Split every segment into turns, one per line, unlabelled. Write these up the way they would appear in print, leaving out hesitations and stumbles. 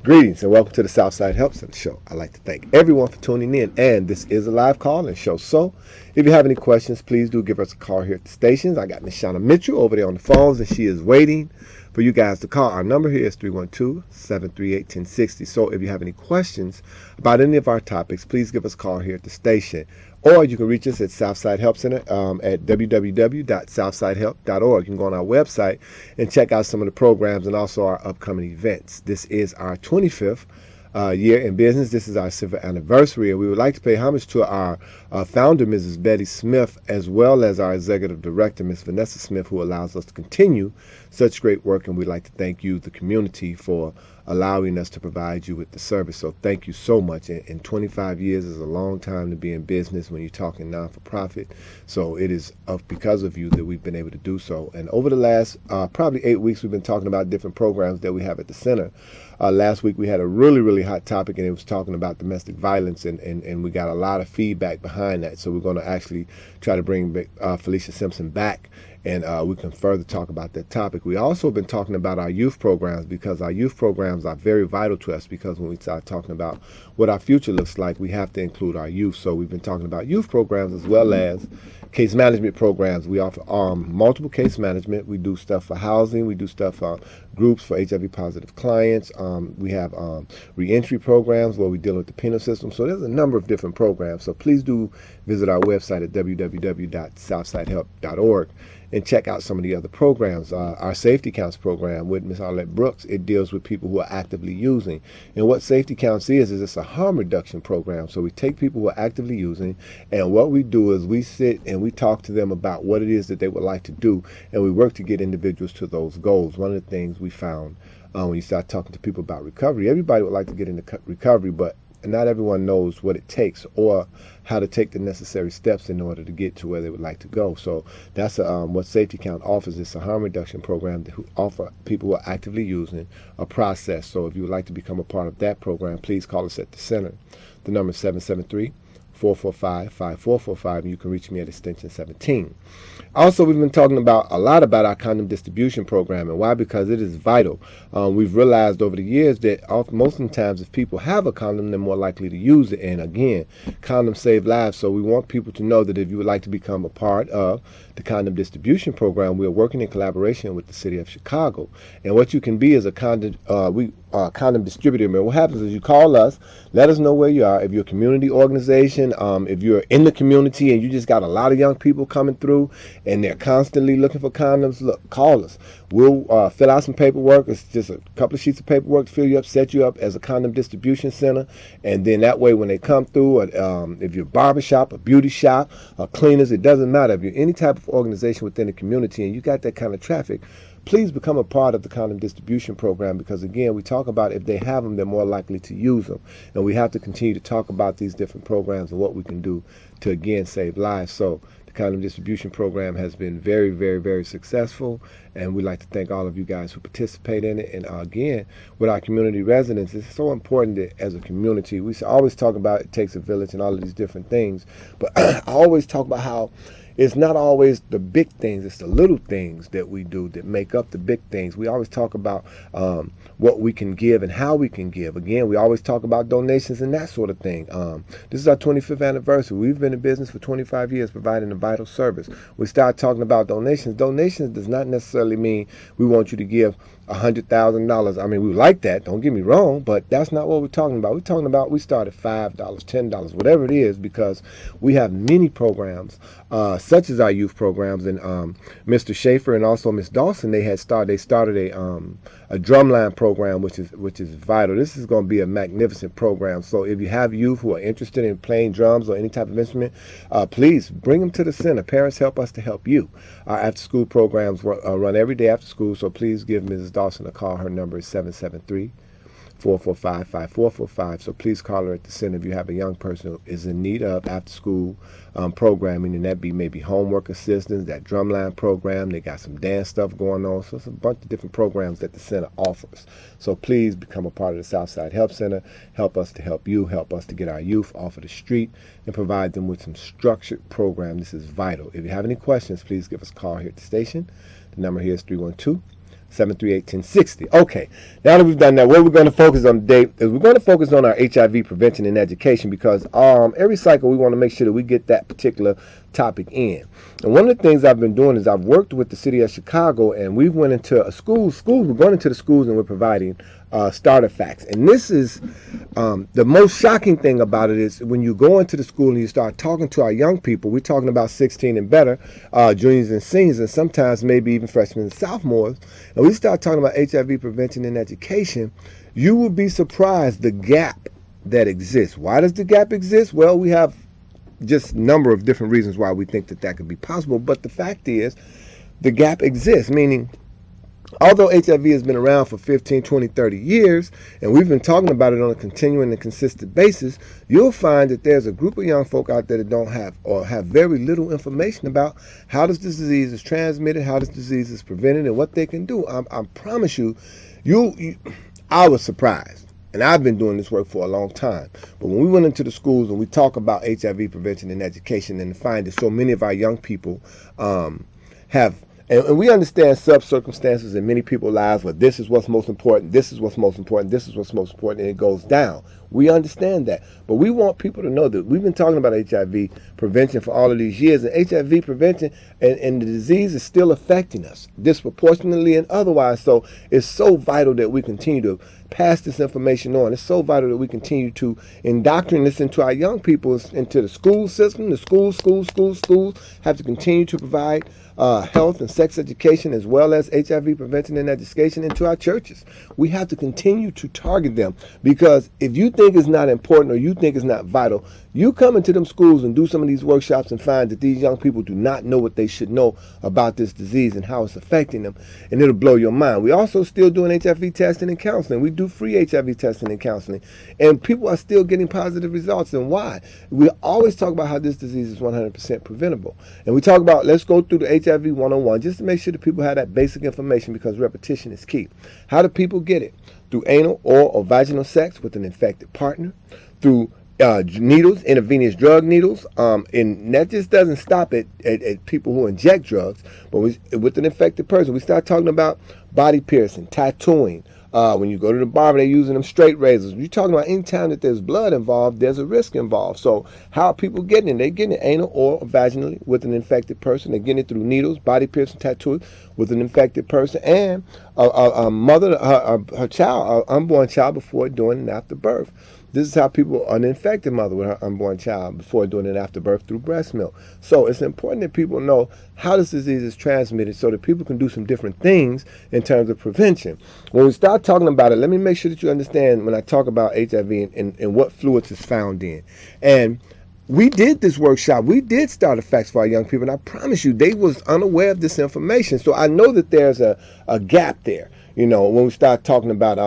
Greetings and welcome to the Southside Help Center Show. I'd like to thank everyone for tuning in, and this is a live call-in show. So if you have any questions, please do give us a call here at the stations. I got Miss Shauna Mitchell over there on the phones, and she is waiting for you guys to call. Our number here is 312-738-1060. So if you have any questions about any of our topics, please give us a call here at the station. Or you can reach us at Southside Help Center at www.southsidehelp.org. You can go on our website and check out some of the programs and also our upcoming events. This is our 25th year in business. This is our 7th anniversary, and we would like to pay homage to our founder, Mrs. Betty Smith, as well as our executive director, Ms. Vanessa Smith, who allows us to continue such great work. And we'd like to thank you, the community, for allowing us to provide you with the service. So thank you so much. And 25 years is a long time to be in business when you're talking non-for-profit. So it is because of you that we've been able to do so. And over the last probably 8 weeks, we've been talking about different programs that we have at the center. Last week we had a really hot topic, and it was talking about domestic violence, and we got a lot of feedback behind that. So we're going to actually try to bring Felicia Simpson back, and we can further talk about that topic. We also been talking about our youth programs, because our youth programs are very vital to us, because when we start talking about what our future looks like, we have to include our youth. So we've been talking about youth programs as well as case management programs. We offer multiple case management. We do stuff for housing. We do stuff for groups for HIV positive clients. We have reentry programs where we deal with the penal system. So there's a number of different programs. So please do visit our website at www.southsidehelp.org and check out some of the other programs. Our Safety Counts program with Ms. Arlette Brooks, it deals with people who are actively using. And what Safety Counts is it's a harm reduction program. So we take people who are actively using, and what we do is we sit and we talk to them about what it is that they would like to do, and we work to get individuals to those goals. One of the things we found when you start talking to people about recovery, everybody would like to get into recovery, but not everyone knows what it takes or how to take the necessary steps in order to get to where they would like to go. So that's what Safety Count offers. It's a harm reduction program that offer people who are actively using a process. So if you would like to become a part of that program, please call us at the center. The number is 773-445-5445, and you can reach me at extension 17. Also, we've been talking a lot about our condom distribution program, and why? Because it is vital. We've realized over the years that most of the times if people have a condom, they're more likely to use it. And again, condoms save lives, so we want people to know that if you would like to become a part of the condom distribution program, we are working in collaboration with the city of Chicago. And what you can be is a condom distributor. And what happens is you call us, let us know where you are. If you're a community organization, if you're in the community and you just got a lot of young people coming through and they're constantly looking for condoms, look, call us. We'll fill out some paperwork. It's just a couple of sheets of paperwork to fill you up, set you up as a condom distribution center. And then that way when they come through, if you're a barbershop, a beauty shop, cleaners, it doesn't matter. If you're any type of organization within the community and you got that kind of traffic, please become a part of the condom distribution program, because again, we talk about if they have them, they're more likely to use them. And we have to continue to talk about these different programs and what we can do to again save lives. So the condom distribution program has been very successful, and we'd like to thank all of you guys who participate in it. And again, with our community residents, it's so important that as a community, we always talk about it takes a village and all of these different things, but I always talk about how it's not always the big things, it's the little things that we do that make up the big things. We always talk about what we can give and how we can give. Again, we always talk about donations and that sort of thing. This is our 25th anniversary. We've been in business for 25 years providing a vital service. We start talking about donations. Donations does not necessarily mean we want you to give $100,000. I mean, we like that, don't get me wrong, but that's not what we're talking about. We're talking about we start at $5, $10, whatever it is, because we have many programs, such as our youth programs. And Mr. Schaefer and also Miss Dawson, they started a drumline program, which is vital. This is going to be a magnificent program. So if you have youth who are interested in playing drums or any type of instrument, please bring them to the center. Parents help us to help you. Our after-school programs run every day after school, so please give Mrs. Dawson a call. Her number is 773-445-5445. So please call her at the center if you have a young person who is in need of after-school programming, and that be maybe homework assistance, that drumline program. They got some dance stuff going on. So it's a bunch of different programs that the center offers. So please become a part of the Southside Help Center. Help us to help you. Help us to get our youth off of the street and provide them with some structured program. This is vital. If you have any questions, please give us a call here at the station. The number here is 312 738-1060. Okay, now that we've done that, what we're going to focus on today is we're going to focus on our HIV prevention and education, because every cycle we want to make sure that we get that particular topic in. And one of the things I've been doing is I've worked with the city of Chicago, and we went into a schools. We're going into the schools and we're providing starter facts. And this is the most shocking thing about it is when you go into the school and you start talking to our young people. We're talking about 16 and better, juniors and seniors, and sometimes maybe even freshmen and sophomores. And we start talking about HIV prevention and education. You will be surprised the gap that exists. Why does the gap exist? Well, we have just a number of different reasons why we think that could be possible. But the fact is, the gap exists, meaning although HIV has been around for 15, 20, 30 years, and we've been talking about it on a continuing and consistent basis, you'll find that there's a group of young folk out there that don't have or have very little information about how this disease is transmitted, how this disease is prevented, and what they can do. I promise you, I was surprised. And I've been doing this work for a long time. But when we went into the schools and we talk about HIV prevention and education, and find that so many of our young people have, and we understand sub-circumstances in many people's lives where this is what's most important, this is what's most important, this is what's most important, and it goes down. We understand that. But we want people to know that we've been talking about HIV prevention for all of these years, and HIV prevention and the disease is still affecting us disproportionately and otherwise. So it's so vital that we continue to pass this information on. It's so vital that we continue to indoctrinate this into our young people, into the school system. The schools have to continue to provide health and sex education, as well as HIV prevention and education, into our churches. We have to continue to target them, because if you think it's not important or you think it's not vital, you come into them schools and do some of these workshops and find that these young people do not know what they should know about this disease and how it's affecting them, and it'll blow your mind. We also still doing HIV testing and counseling. We do free HIV testing and counseling, and people are still getting positive results. And why? We always talk about how this disease is 100% preventable, and we talk about, let's go through the HIV 101 just to make sure that people have that basic information, because repetition is key. How do people get it? Through anal, oral, or vaginal sex with an infected partner, through needles, intravenous drug needles, and that just doesn't stop at people who inject drugs, but with an infected person. We start talking about body piercing, tattooing. When you go to the barber, they're using them straight razors. You're talking about any time that there's blood involved, there's a risk involved. So how are people getting it? They're getting it anal or vaginally with an infected person. They're getting it through needles, body piercing, tattooing with an infected person, and a mother, her child, her unborn child, before, during, and after birth. This is how people, an infected mother with her unborn child, before, during, and after birth, through breast milk. So it's important that people know how this disease is transmitted, so that people can do some different things in terms of prevention. When we start talking about it, let me make sure that you understand when I talk about HIV and what fluids it's found in. And we did this workshop. We did starter facts for our young people, and I promise you, they was unaware of this information. So I know that there's a gap there. You know, when we start talking about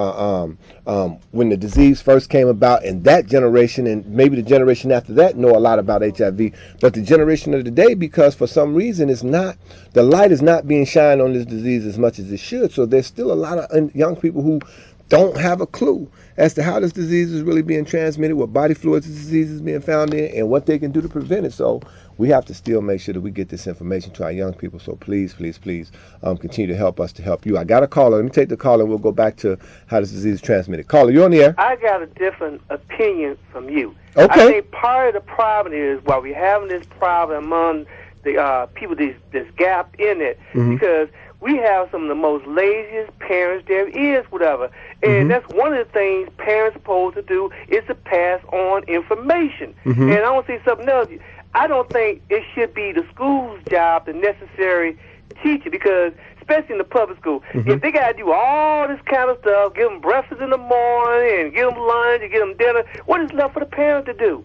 when the disease first came about, and that generation, and maybe the generation after that, know a lot about HIV, but the generation of today, because for some reason the light is not being shined on this disease as much as it should. So there's still a lot of young people who don't have a clue as to how this disease is really being transmitted, what body fluids this disease is being found in, and what they can do to prevent it. So we have to still make sure that we get this information to our young people. So please, please, please continue to help us to help you. I got a caller. Let me take the caller, and we'll go back to how this disease is transmitted. Caller, you're on the air.
I got a different opinion from you.
Okay.
I think part of the problem is why we're having this problem among the people, this gap in it, because we have some of the most laziest parents there is, whatever. And that's one of the things parents are supposed to do, is to pass on information. And I don't see something else. I don't think it should be the school's job to necessarily teach it, because especially in the public school, if they got to do all this kind of stuff, give them breakfast in the morning and give them lunch and give them dinner, what is left for the parent to do?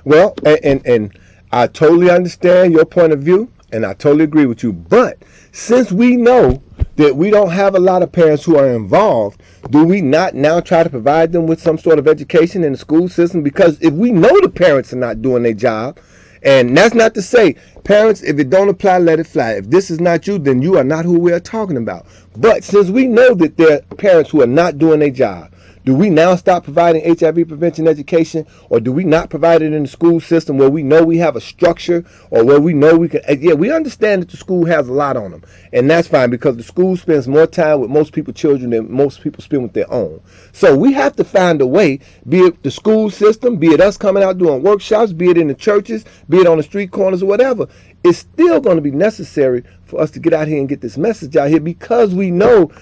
Well, and I totally understand your point of view, and I totally agree with you. But since we know that we don't have a lot of parents who are involved, do we not now try to provide them with some sort of education in the school system? Because if we know the parents are not doing their job, and that's not to say, parents, if it don't apply, let it fly. If this is not you, then you are not who we are talking about. But since we know that there are parents who are not doing their job, Do we now stop providing HIV prevention education, or do we not provide it in the school system where we know we have a structure, or where we know we can? Yeah, we understand that the school has a lot on them, and that's fine because the school spends more time with most people's children than most people spend with their own. So we have to find a way, be it the school system, be it us coming out doing workshops, be it in the churches, be it on the street corners or whatever. It's still going to be necessary for us to get out here and get this message out here, because we know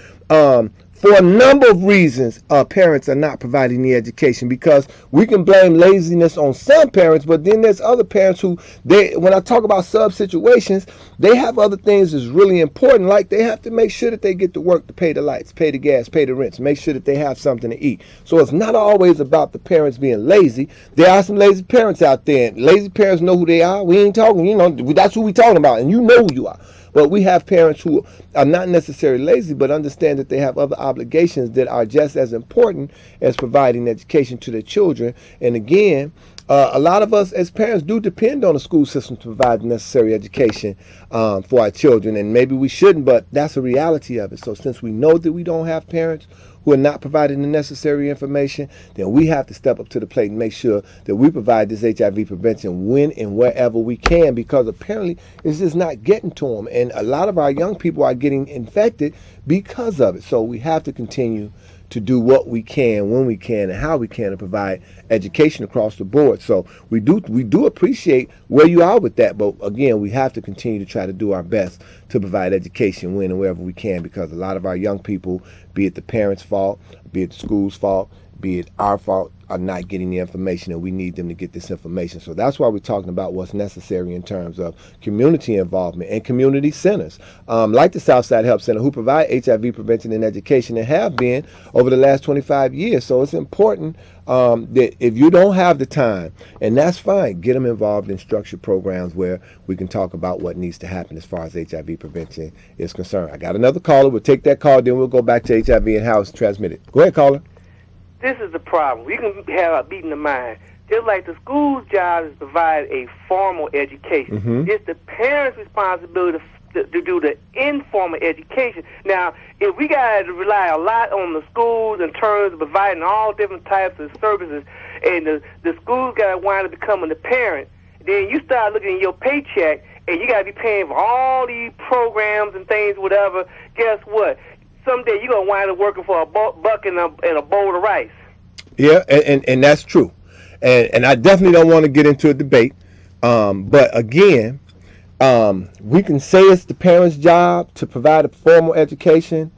for a number of reasons parents are not providing the education. Because we can blame laziness on some parents, but then there's other parents who, when I talk about sub situations, they have other things that's really important, like they have to make sure that they get to work to pay the lights, pay the gas, pay the rents, make sure that they have something to eat. So it's not always about the parents being lazy. There are some lazy parents out there, and lazy parents know who they are. We ain't talking, that's who we talking about, and you know who you are. But we have parents who are not necessarily lazy, but understand that they have other obligations that are just as important as providing education to their children. And again, a lot of us as parents do depend on the school system to provide the necessary education for our children. And maybe we shouldn't, but that's a reality of it. So since we know that we don't have parents who are not providing the necessary information, then we have to step up to the plate and make sure that we provide this HIV prevention when and wherever we can, because apparently it's just not getting to them. And a lot of our young people are getting infected because of it. So we have to continue to do what we can, when we can, and how we can to provide education across the board. So we do appreciate where you are with that, but again, we have to continue to try to do our best to provide education when and wherever we can, because a lot of our young people, be it the parents' fault, be it the school's fault, be it our fault, are not getting the information, and we need them to get this information. So that's why we're talking about what's necessary in terms of community involvement and community centers like the Southside Help Center, who provide HIV prevention and education and have been over the last 25 years. So it's important that if you don't have the time, and that's fine, get them involved in structured programs where we can talk about what needs to happen as far as HIV prevention is concerned. I got another caller. We'll take that call, then we'll go back to HIV and how it's transmitted. Go ahead, caller.
This is the problem. We can have a beating the mind. Just like the school's job is to provide a formal education. Mm-hmm. It's the parents' responsibility to do the informal education. Now, if we got to rely a lot on the schools in terms of providing all different types of services, and the schools got to wind up becoming the parent, then you start looking at your paycheck, and you got to be paying for all these programs and things, whatever. Guess what? Someday you're going to wind up working for a buck and a bowl of rice.
Yeah, and that's true. And I definitely don't want to get into a debate. But again, we can say it's the parents' job to provide a formal education.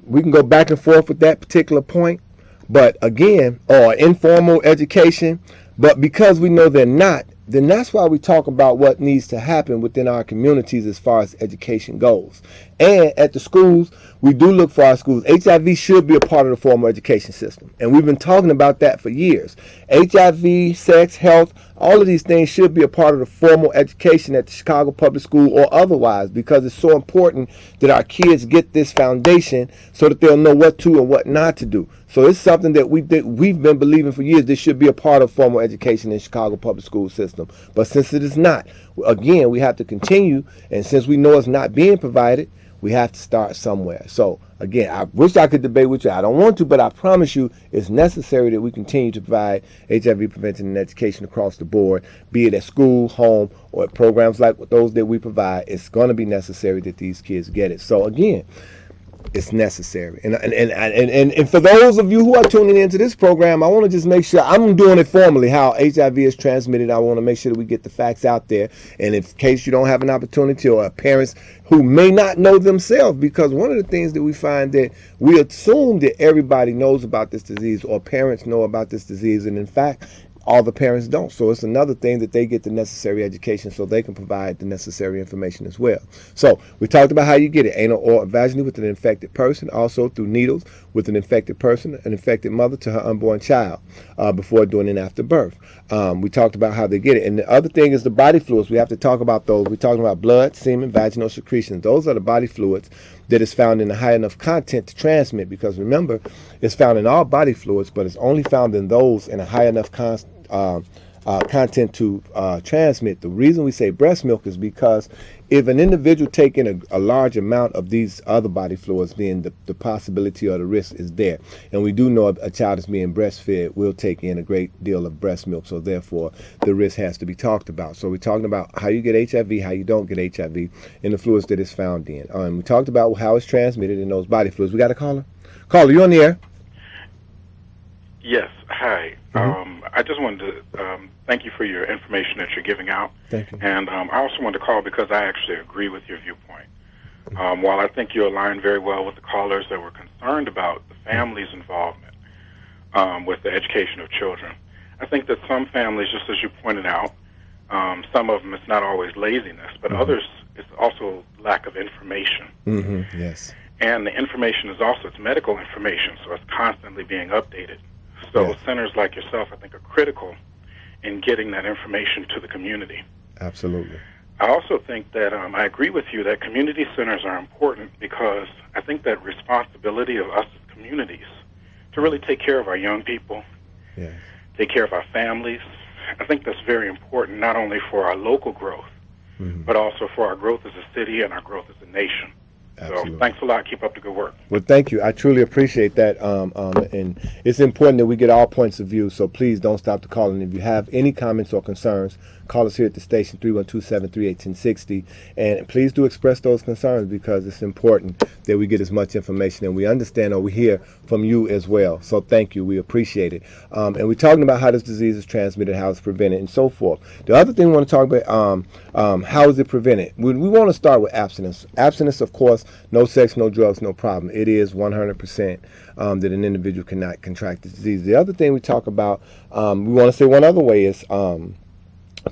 We can go back and forth with that particular point. But again, or informal education. But because we know they're not, then that's why we talk about what needs to happen within our communities as far as education goes. And at the schools, we do look for our schools. HIV should be a part of the formal education system. And we've been talking about that for years. HIV, sex, health, all of these things should be a part of the formal education at the Chicago Public School or otherwise, because it's so important that our kids get this foundation so that they'll know what to and what not to do. So it's something that we've been believing for years. This should be a part of formal education in Chicago Public School system. But since it is not, again, we have to continue. And since we know it's not being provided, we have to start somewhere. So again, I wish I could debate with you. I don't want to, but I promise you it's necessary that we continue to provide HIV prevention and education across the board, be it at school, home, or at programs like those that we provide. It's going to be necessary that these kids get it. So again, it's necessary. And for those of you who are tuning into this program, I want to just make sure I'm doing it formally, how HIV is transmitted. I want to make sure that we get the facts out there. And in case you don't have an opportunity, or parents who may not know themselves, because one of the things that we find that we assume that everybody knows about this disease, or parents know about this disease, and in fact, all the parents don't. So it's another thing that they get the necessary education so they can provide the necessary information as well. So we talked about how you get it, anal or vaginally with an infected person, also through needles with an infected person, an infected mother to her unborn child before, during, and after birth. We talked about how they get it. And the other thing is the body fluids. We have to talk about those. We're talking about blood, semen, vaginal secretions. Those are the body fluids that is found in a high enough content to transmit, because remember, it's found in all body fluids, but it's only found in those in a high enough content to transmit. The reason we say breast milk is because if an individual taking a large amount of these other body fluids, then the possibility or the risk is there. And we do know a child is being breastfed will take in a great deal of breast milk, so therefore the risk has to be talked about. So we're talking about how you get HIV, how you don't get HIV, and the fluids that it's found in. We talked about how it's transmitted in those body fluids. We got a caller? Caller, you on the air?
Yes. Hi. I just wanted to thank you for your information that you're giving out.
Thank you.
And I also wanted to call because I actually agree with your viewpoint. While I think you align very well with the callers that were concerned about the family's involvement with the education of children, I think that some families, just as you pointed out, some of them it's not always laziness, but others it's also lack of information.
Yes.
And the information is also, it's medical information, so it's constantly being updated. So centers like yourself, I think, are critical in getting that information to the community.
Absolutely.
I also think that I agree with you that community centers are important because I think that responsibility of us as communities to really take care of our young people, take care of our families, I think that's very important not only for our local growth, but also for our growth as a city and our growth as a nation.
Absolutely.
So thanks a lot. Keep up the good work.
Well, thank you. I truly appreciate that. And it's important that we get all points of view, so please don't stop the calling. If you have any comments or concerns, call us here at the station, 312-738-1060. And please do express those concerns because it's important that we get as much information and we understand or we hear from you as well. So thank you. We appreciate it. And we're talking about how this disease is transmitted, how it's prevented, and so forth. The other thing we want to talk about, how is it prevented? We want to start with abstinence. Abstinence, of course, no sex, no drugs, no problem. It is 100% that an individual cannot contract the disease. The other thing we talk about, we want to say one other way is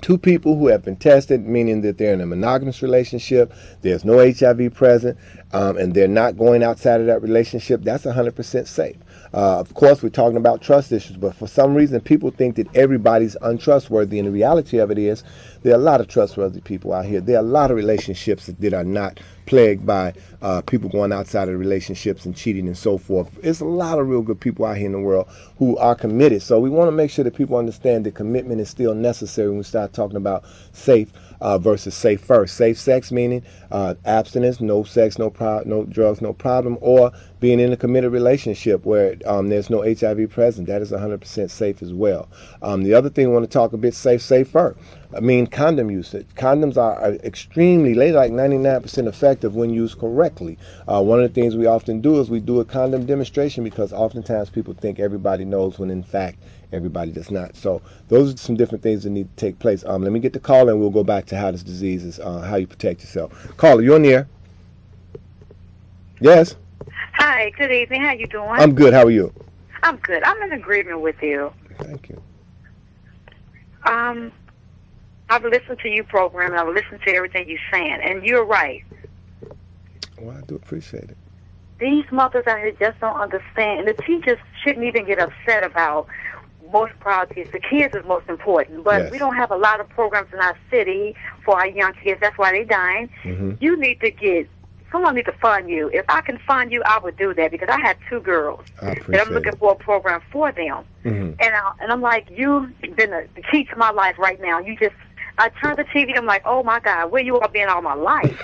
two people who have been tested, meaning that they're in a monogamous relationship, there's no HIV present, and they're not going outside of that relationship, that's 100% safe. Of course, we're talking about trust issues, but for some reason, people think that everybody's untrustworthy, and the reality of it is there are a lot of trustworthy people out here. There are a lot of relationships that are not plagued by people going outside of relationships and cheating and so forth. There's a lot of real good people out here in the world who are committed. So we want to make sure that people understand that commitment is still necessary when we start talking about safe versus safe first. Safe sex meaning abstinence, no sex, no drugs, no problem, or being in a committed relationship where there's no HIV present. That is 100% safe as well. The other thing we want to talk a bit safer. I mean, condom usage. Condoms are extremely, like 99% effective when used correctly. One of the things we often do is we do a condom demonstration because oftentimes people think everybody knows when in fact everybody does not. So those are some different things that need to take place. Let me get the call and we'll go back to how this disease is, how you protect yourself. Caller, you're on the air. Yes.
Hi, good evening. How you doing?
I'm good. How are you?
I'm good. I'm in agreement with you.
Thank you.
I've listened to your program and I've listened to everything you're saying, and you're right.
Well, I do appreciate it.
These mothers out here just don't understand, and the teachers shouldn't even get upset about most priorities. The kids is most important, but we don't have a lot of programs in our city for our young kids. That's why they're dying. You need to get, someone need to fund you. If I can fund you, I would do that because I had two girls and I'm looking for a program for them. And I'm like, you've been the key to my life right now. I turn the TV, I'm like, oh my God, where you all been all my life?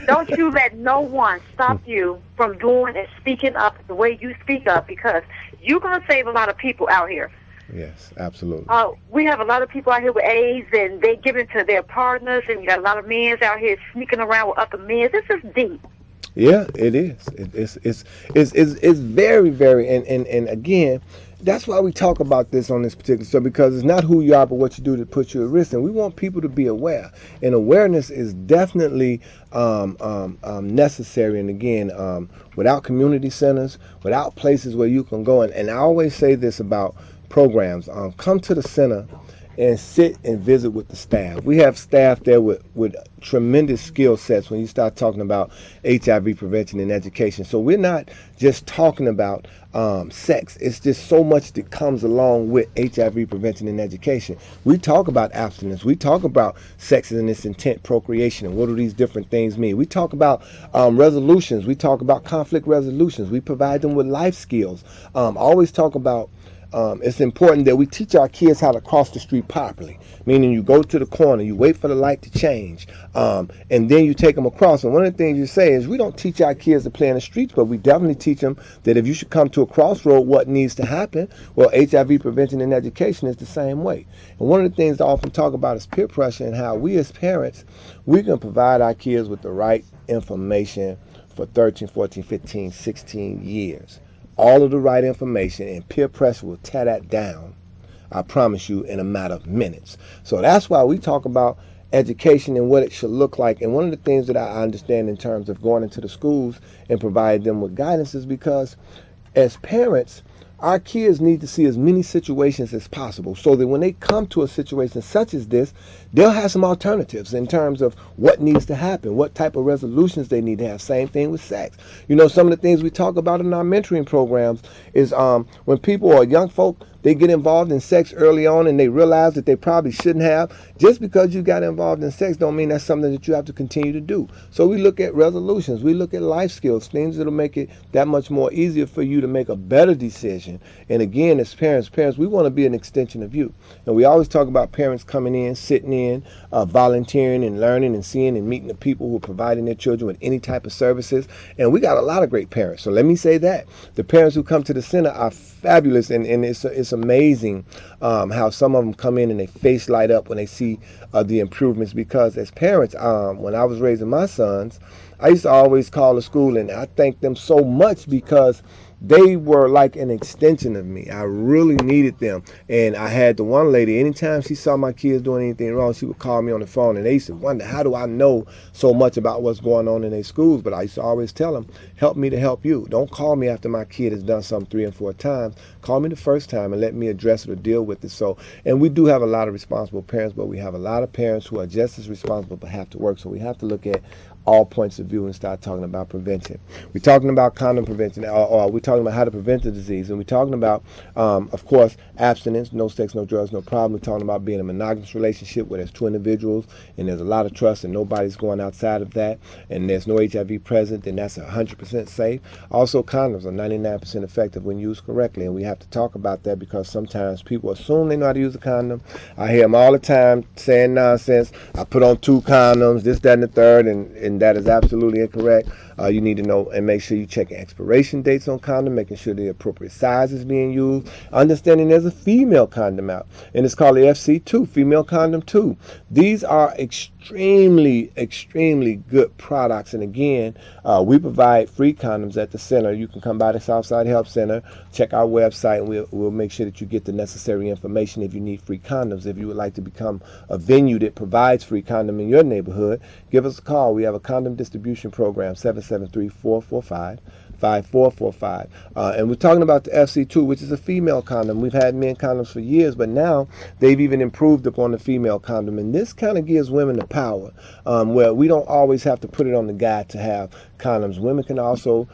Don't you let no one stop you from doing and speaking up the way you speak up, because you're going to save a lot of people out here.
Yes, absolutely.
We have a lot of people out here with AIDS, and they give it to their partners, and you got a lot of men out here sneaking around with other men. This is deep.
Yeah, it is. It's very, very, and again, that's why we talk about this on this particular show, because it's not who you are, but what you do to put you at risk. And we want people to be aware. And awareness is definitely necessary. And again, without community centers, without places where you can go, and I always say this about programs, come to the center and sit and visit with the staff. We have staff there with tremendous skill sets when you start talking about HIV prevention and education. So we're not just talking about sex. It's just so much that comes along with HIV prevention and education. We talk about abstinence. We talk about sex and its intent, procreation, and what do these different things mean. We talk about resolutions. We talk about conflict resolutions. We provide them with life skills. Always talk about it's important that we teach our kids how to cross the street properly, meaning you go to the corner, you wait for the light to change, and then you take them across. And one of the things you say is we don't teach our kids to play in the streets, but we definitely teach them that if you should come to a crossroad, what needs to happen. Well, HIV prevention and education is the same way. And one of the things I often talk about is peer pressure, and how we as parents, we can provide our kids with the right information for 13, 14, 15, 16 years. All of the right information, and peer pressure will tear that down, I promise you, in a matter of minutes. So that's why we talk about education and what it should look like. And one of the things that I understand in terms of going into the schools and providing them with guidance is because as parents, our kids need to see as many situations as possible so that when they come to a situation such as this, they'll have some alternatives in terms of what needs to happen, what type of resolutions they need to have. Same thing with sex. You know, some of the things we talk about in our mentoring programs is when people or young folk, they get involved in sex early on and they realize that they probably shouldn't have. Just because you got involved in sex don't mean that's something that you have to continue to do. So we look at resolutions, we look at life skills, things that'll make it that much more easier for you to make a better decision. And again, as parents, we want to be an extension of you. And we always talk about parents coming in, sitting in, volunteering and learning and seeing and meeting the people who are providing their children with any type of services. And we got a lot of great parents. So let me say that. The parents who come to the center are fabulous, and it's amazing how some of them come in and their face light up when they see the improvements. Because as parents, when I was raising my sons, I used to always call the school and I thank them so much because they were like an extension of me. I really needed them. And I had the one lady, anytime she saw my kids doing anything wrong, she would call me on the phone, and they used to wonder, how do I know so much about what's going on in their schools? But I used to always tell them, help me to help you. Don't call me after my kid has done something 3 and 4 times. Call me the first time and let me address it or deal with it. So, and we do have a lot of responsible parents, but we have a lot of parents who are just as responsible but have to work. So we have to look at all points of view and start talking about prevention. We're talking about condom prevention, or we're talking about how to prevent the disease, and we're talking about, of course, abstinence, no sex, no drugs, no problem. We're talking about being a monogamous relationship where there's 2 individuals and there's a lot of trust and nobody's going outside of that, and there's no HIV present, and that's 100% safe. Also, condoms are 99% effective when used correctly, and we have to talk about that because sometimes people assume they know how to use a condom. I hear them all the time saying nonsense. I put on 2 condoms, this, that, and the third, and that is absolutely incorrect. You need to know and make sure you check expiration dates on condom, making sure the appropriate size is being used. Understanding there's a female condom out, and it's called the FC2, female condom 2. These are extremely good products, and again, we provide free condoms at the center. You can come by the Southside Health Center, check our website, and we'll make sure that you get the necessary information if you need free condoms. If you would like to become a venue that provides free condom in your neighborhood, give us a call. We have a condom distribution program, 773-445-5445. And we're talking about the FC2, which is a female condom. We've had men condoms for years, but now they've even improved upon the female condom. And this kind of gives women the power, where we don't always have to put it on the guy to have condoms. Women can also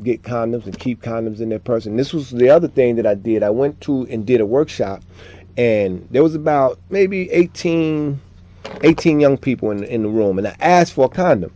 get condoms and keep condoms in their purse. And this was the other thing that I did. I went to and did a workshop, and there was about maybe 18 young people in the room, and I asked for a condom.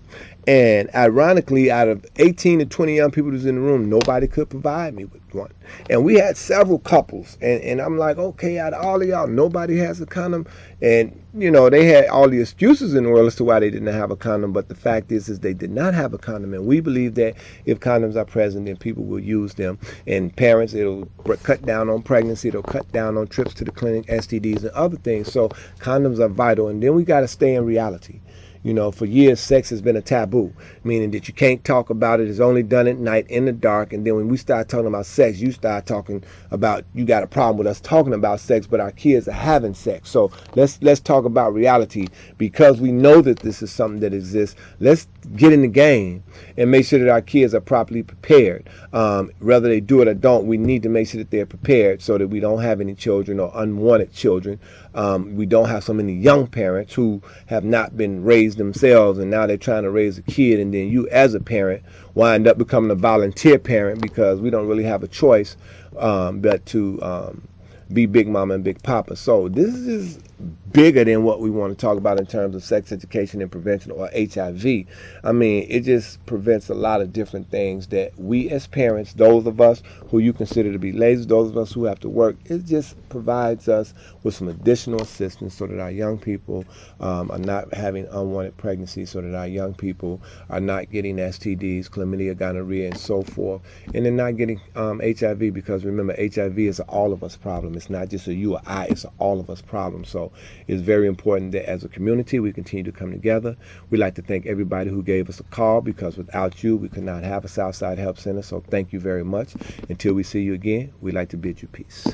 And ironically, out of 18 to 20 young people who was in the room, nobody could provide me with one. And we had several couples, and I'm like, okay, out of all of y'all, nobody has a condom. And, you know, they had all the excuses in the world as to why they didn't have a condom, but the fact is they did not have a condom. And we believe that if condoms are present, then people will use them. And parents, it'll cut down on pregnancy, it'll cut down on trips to the clinic, STDs, and other things. So condoms are vital. And then we got to stay in reality. You know, for years, sex has been a taboo, meaning that you can't talk about it. It's only done at night in the dark. And then when we start talking about sex, you start talking about, you got a problem with us talking about sex, but our kids are having sex. So let's talk about reality, because we know that this is something that exists. Let's get in the game and make sure that our kids are properly prepared. Whether they do it or don't, we need to make sure that they're prepared so that we don't have any children or unwanted children. We don't have so many young parents who have not been raised themselves, and now they're trying to raise a kid, and then you as a parent wind up becoming a volunteer parent because we don't really have a choice but to be Big Mama and Big Papa. So this is bigger than what we want to talk about in terms of sex education and prevention or HIV. I mean, it just prevents a lot of different things that we as parents, those of us who you consider to be lazy, those of us who have to work, it just provides us with some additional assistance so that our young people are not having unwanted pregnancies, so that our young people are not getting STDs, chlamydia, gonorrhea, and so forth, and they're not getting HIV, because remember, HIV is an all of us problem. It's not just a you or I, it's an all of us problem. So it's very important that as a community we continue to come together. We'd like to thank everybody who gave us a call, because without you we could not have a Southside Help Center. So thank you very much. Until we see you again, we'd like to bid you peace.